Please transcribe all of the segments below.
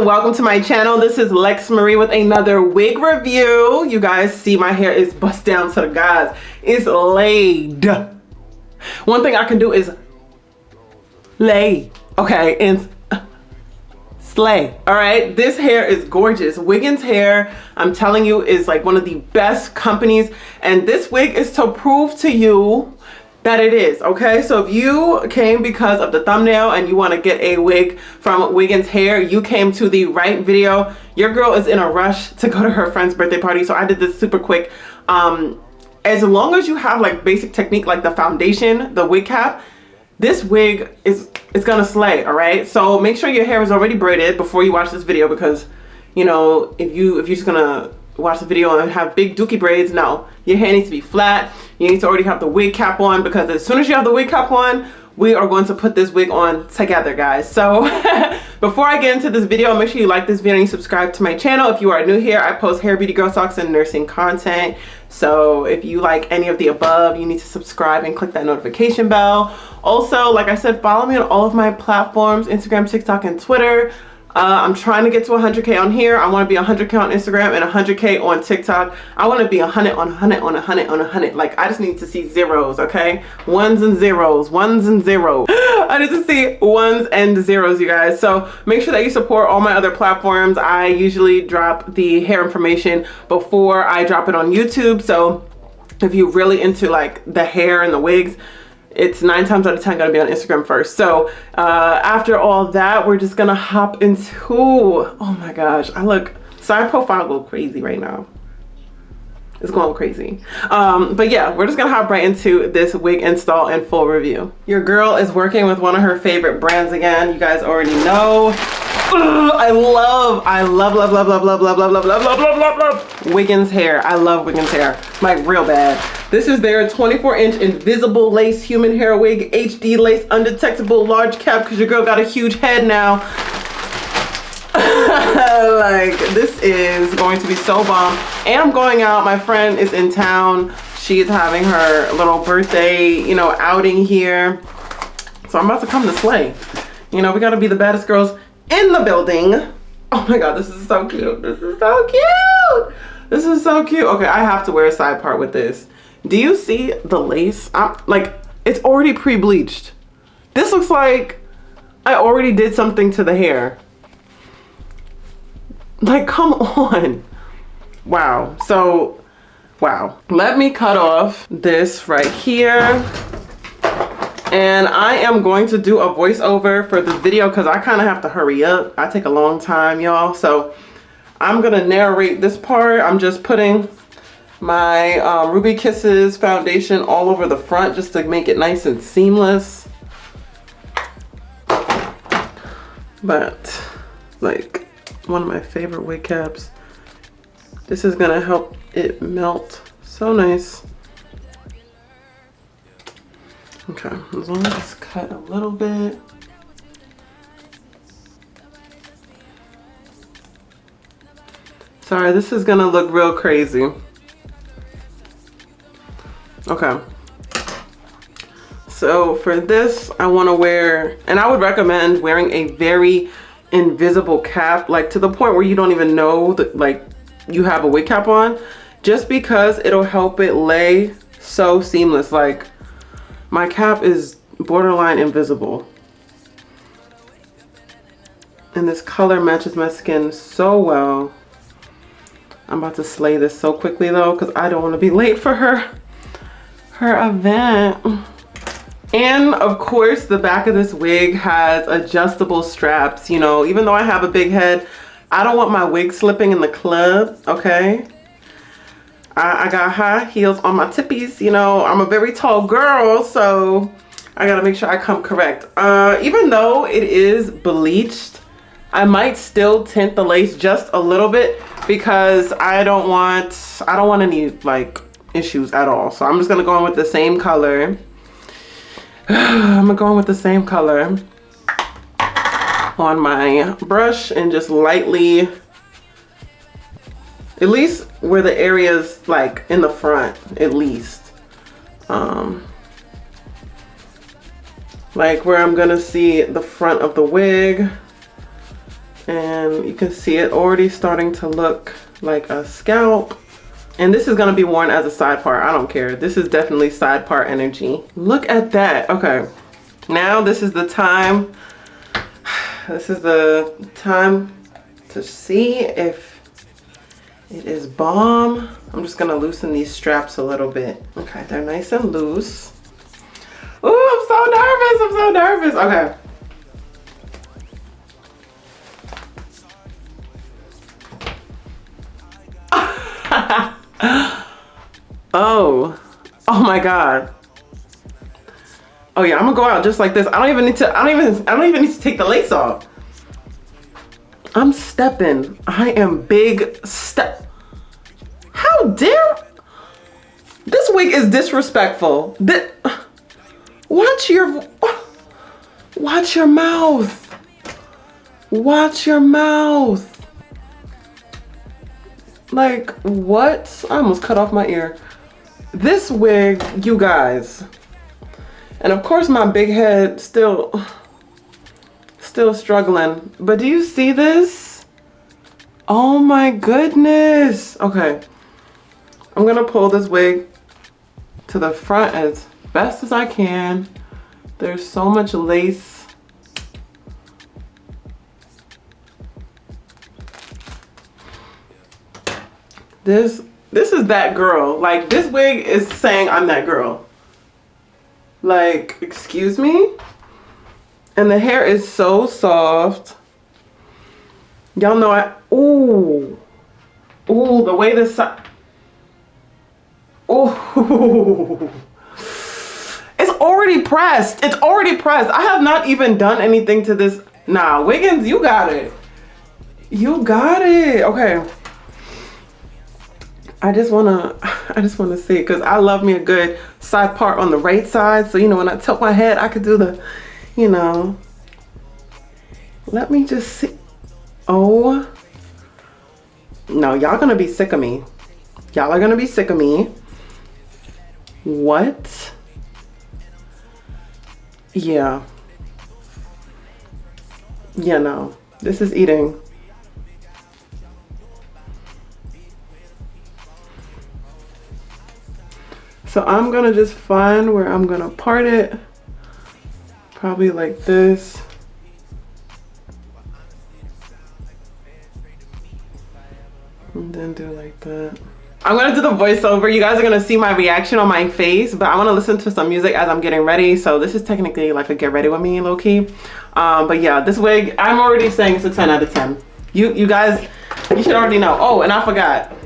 everyone, welcome to my channel. This is Lex Marie with another wig review. You guys see my hair is bust down to the guys. It's laid. One thing I can do is lay, okay, and slay. All right, this hair is gorgeous. Wiggins Hair, I'm telling you, is like one of the best companies, and this wig is to prove to you that it is, okay? So if you came because of the thumbnail and you want to get a wig from Wiggins Hair, you came to the right video. Your girl is in a rush to go to her friend's birthday party, so I did this super quick. As long as you have like basic technique like the foundation, the wig cap, this wig is gonna slay, all right? So make sure your hair is already braided before you watch this video, because you know, if you're just gonna watch the video and have big dookie braids, no, your hair needs to be flat. You need to already have the wig cap on, because as soon as you have the wig cap on, we are going to put this wig on together, guys. So before I get into this video, make sure you like this video and you subscribe to my channel. If you are new here, I post hair, beauty, girl talks, and nursing content. So if you like any of the above, you need to subscribe and click that notification bell. Also, like I said, follow me on all of my platforms, Instagram, TikTok, and Twitter. I'm trying to get to 100K on here. I want to be 100K on Instagram and 100K on TikTok. I want to be 100 on 100 on 100 on 100. Like, I just need to see zeros, okay? Ones and zeros, ones and zeros. I need to see ones and zeros, you guys. So make sure that you support all my other platforms. I usually drop the hair information before I drop it on YouTube. So if you're really into like the hair and the wigs, it's 9 times out of 10 gonna be on Instagram first. So after all that, we're just gonna hop into, oh my gosh, I look, side profile go crazy right now. It's going crazy. But yeah, we're just gonna hop right into this wig install and full review. Your girl is working with one of her favorite brands again. You guys already know. I love Wiggins Hair. I love Wiggins Hair, like real bad. This is their 24-inch invisible lace human hair wig, HD lace, undetectable, large cap, because your girl got a huge head now. Like, this is going to be so bomb. And I'm going out. My friend is in town. She is having her little birthday, you know, outing here. So I'm about to come to slay. You know, we got to be the baddest girls in the building. Oh my god, this is so cute. This is so cute. This is so cute. Okay, I have to wear a side part with this. Do you see the lace? Like, it's already pre-bleached. This looks like I already did something to the hair. Like, come on. Wow. So, wow. Let me cut off this right here. And I am going to do a voiceover for this video because I kind of have to hurry up. I take a long time, y'all. So I'm going to narrate this part. I'm just putting my Ruby Kisses foundation all over the front just to make it nice and seamless. But like one of my favorite wig caps. This is going to help it melt so nice. Okay, as long as it's cut a little bit. Sorry, this is gonna look real crazy. Okay. So for this, I wanna wear, and I would recommend wearing a very invisible cap, like to the point where you don't even know that like you have a wig cap on, just because it'll help it lay so seamless. Like, my cap is borderline invisible. And this color matches my skin so well. I'm about to slay this so quickly though, because I don't want to be late for her event. And of course, the back of this wig has adjustable straps. You know, even though I have a big head, I don't want my wig slipping in the club, okay? I got high heels on my tippies. You know, I'm a very tall girl, so I gotta make sure I come correct. Even though it is bleached, I might still tint the lace just a little bit because I don't want any like issues at all. So I'm just gonna go in with the same color. I'm gonna go in with the same color on my brush and just lightly, at least where the areas like in the front, at least. Like where I'm gonna see the front of the wig. And you can see it already starting to look like a scalp. And this is gonna be worn as a side part. I don't care. This is definitely side part energy. Look at that. Okay. Now this is the time. This is the time to see if it is bomb. I'm just gonna loosen these straps a little bit. Okay, they're nice and loose. Ooh, I'm so nervous. I'm so nervous. Okay. Oh my God. Oh yeah, I'm gonna go out just like this. I don't even need to take the lace off. I'm stepping. I am big step. How dare, this wig is disrespectful. Watch your mouth. Watch your mouth. Like, what? I almost cut off my ear. This wig, you guys. And of course my big head still struggling. But do you see this? Oh my goodness. Okay. I'm gonna pull this wig to the front as best as I can. There's so much lace. This is that girl. Like, this wig is saying I'm that girl. Like, excuse me? And the hair is so soft. Y'all know ooh, the way this side. Ooh. It's already pressed. It's already pressed. I have not even done anything to this. Nah, Wiggins, you got it. You got it. Okay. I just wanna see, because I love me a good side part on the right side. So, you know, when I tilt my head, I could do the, you know. Let me just see. Oh. No, y'all gonna be sick of me. Y'all are gonna be sick of me. What? Yeah. Yeah, no. This is eating. So I'm gonna just find where I'm gonna part it. Probably like this. And then do like that. I'm gonna do the voiceover. You guys are gonna see my reaction on my face, but I wanna listen to some music as I'm getting ready. So this is technically like a get ready with me, low key. But yeah, this wig, I'm already saying it's a 10 out of 10. You guys, you should already know. Oh, and I forgot.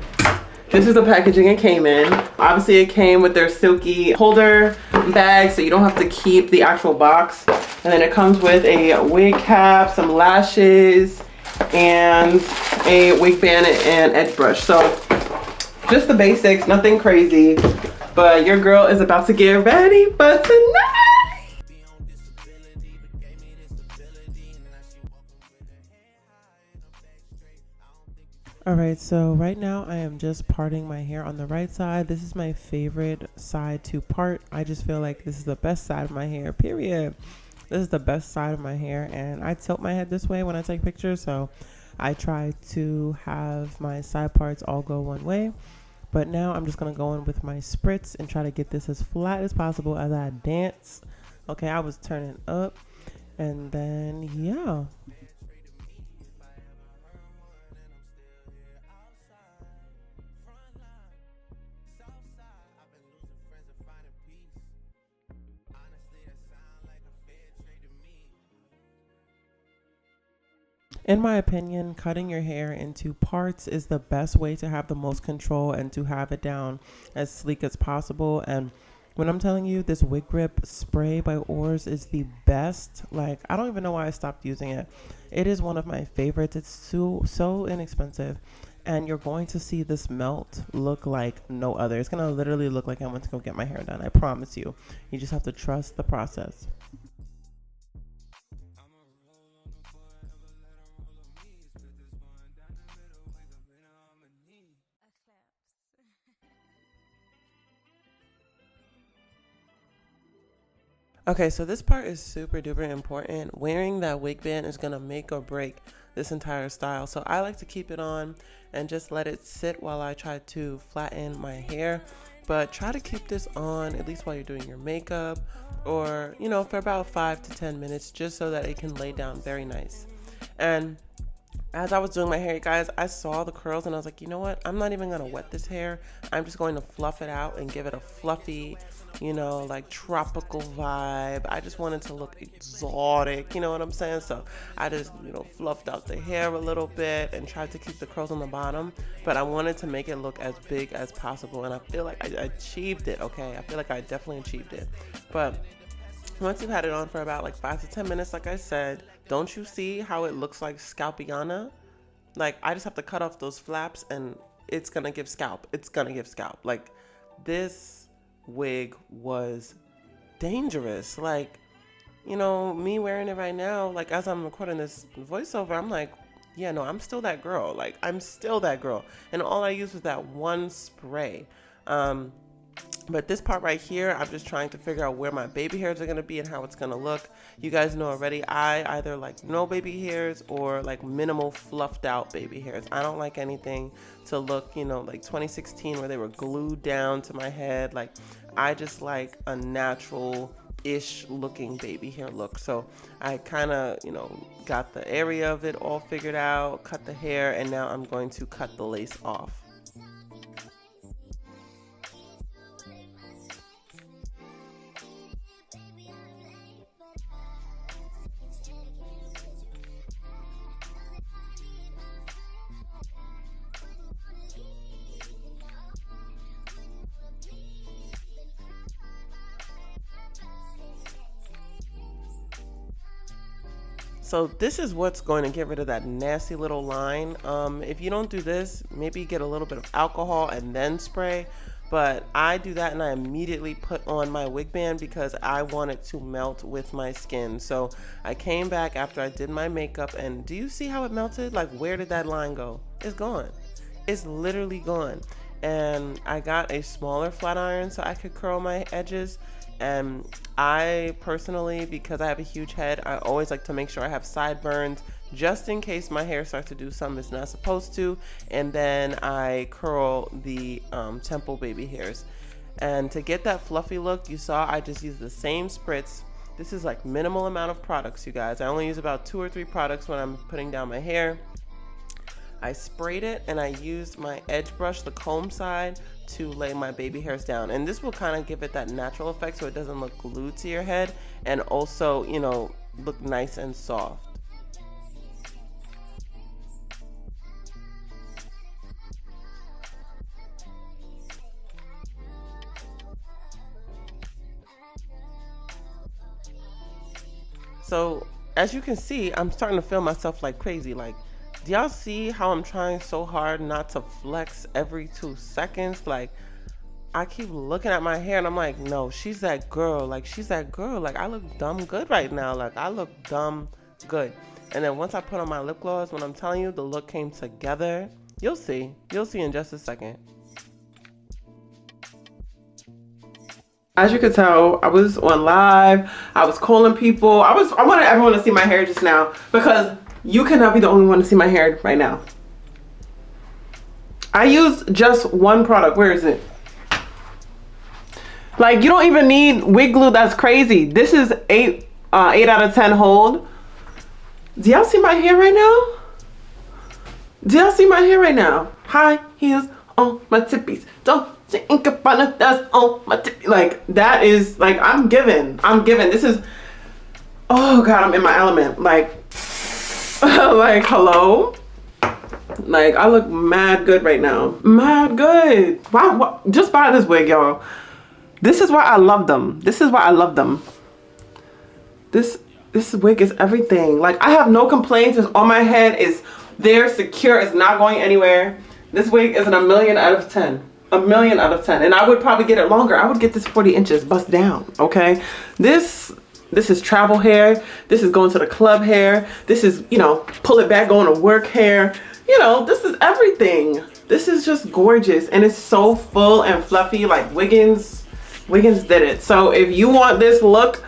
This is the packaging it came in. Obviously it came with their silky holder bag, so you don't have to keep the actual box. And then it comes with a wig cap, some lashes, and a wig band and edge brush. So just the basics, nothing crazy. But your girl is about to get ready for tonight. Alright, so right now I am just parting my hair on the right side. This is my favorite side to part. I just feel like this is the best side of my hair, period. This is the best side of my hair, and I tilt my head this way when I take pictures, so I try to have my side parts all go one way. But now I'm just going to go in with my spritz and try to get this as flat as possible as I dance. Okay, I was turning up, and then yeah. In my opinion, cutting your hair into parts is the best way to have the most control and to have it down as sleek as possible. And when I'm telling you, this wig grip spray by YERRRR is the best. Like, I don't even know why I stopped using it. It is one of my favorites. It's so inexpensive, and you're going to see this melt look like no other. It's gonna literally look like I went to go get my hair done. I promise you. You just have to trust the process. Okay, so this part is super duper important. Wearing that wig band is gonna make or break this entire style. So I like to keep it on and just let it sit while I try to flatten my hair. But try to keep this on at least while you're doing your makeup, or you know, for about 5 to 10 minutes, just so that it can lay down very nice. And as I was doing my hair, you guys, I saw the curls and I was like, you know what? I'm not even going to wet this hair. I'm just going to fluff it out and give it a fluffy, you know, like tropical vibe. I just wanted to look exotic, you know what I'm saying? So I just, you know, fluffed out the hair a little bit and tried to keep the curls on the bottom. But I wanted to make it look as big as possible. And I feel like I achieved it, okay? I feel like I definitely achieved it. But once you've had it on for about like 5 to 10 minutes, like I said, don't you see how it looks like scalpiana? Like, I just have to cut off those flaps and it's gonna give scalp. It's gonna give scalp. Like, this wig was dangerous. Like, you know, me wearing it right now, like as I'm recording this voiceover, I'm like, yeah, no, I'm still that girl. Like, I'm still that girl. And all I used was that one spray. But this part right here, I'm just trying to figure out where my baby hairs are going to be and how it's going to look. You guys know already, I either like no baby hairs or like minimal fluffed out baby hairs. I don't like anything to look, you know, like 2016 where they were glued down to my head. Like, I just like a natural-ish looking baby hair look. So I kind of, you know, got the area of it all figured out, cut the hair, and now I'm going to cut the lace off. So this is what's going to get rid of that nasty little line. If you don't do this, maybe get a little bit of alcohol and then spray. But I do that and I immediately put on my wig band because I want it to melt with my skin. So I came back after I did my makeup, and do you see how it melted? Like, where did that line go? It's gone. It's literally gone. And I got a smaller flat iron so I could curl my edges. And I personally, because I have a huge head, I always like to make sure I have sideburns just in case my hair starts to do something it's not supposed to. And then I curl the temple baby hairs. And to get that fluffy look, you saw I just used the same spritz. This is like minimal amount of products, you guys. I only use about 2 or 3 products when I'm putting down my hair. I sprayed it and I used my edge brush, the comb side, to lay my baby hairs down. And this will kind of give it that natural effect so it doesn't look glued to your head, and also, you know, look nice and soft. So as you can see, I'm starting to feel myself like crazy. Like, do y'all see how I'm trying so hard not to flex every 2 seconds? Like, I keep looking at my hair and I'm like, no, she's that girl. Like, she's that girl. Like, I look dumb good right now. Like, I look dumb good. And then once I put on my lip gloss, when I'm telling you the look came together, you'll see. You'll see in just a second. As you could tell, I was on live. I was calling people. I wanted everyone to see my hair just now because you cannot be the only one to see my hair right now. I used just one product. Where is it? Like, you don't even need wig glue. That's crazy. This is 8 out of 10 hold. Do y'all see my hair right now? Do y'all see my hair right now? High heels on my tippies. Don't think about it. That's on my tippies. Like, that is, like, I'm giving. This is, oh God, I'm in my element. Like, like, hello? Like, I look mad good right now. Mad good. Why, just buy this wig, y'all. This is why I love them. This is why I love them. This wig is everything. Like, I have no complaints. It's on my head. It's there, secure. It's not going anywhere. This wig is a million out of 10. A million out of 10. And I would probably get it longer. I would get this 40 inches bust down, okay? This is travel hair. This is going to the club hair. This is, you know, pull it back, going to work hair. You know, this is everything. This is just gorgeous. And it's so full and fluffy. Like, Wiggins did it. So if you want this look,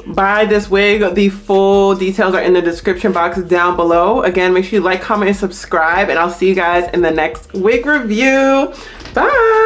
buy this wig. The full details are in the description box down below. Again, make sure you like, comment, and subscribe, and I'll see you guys in the next wig review. Bye.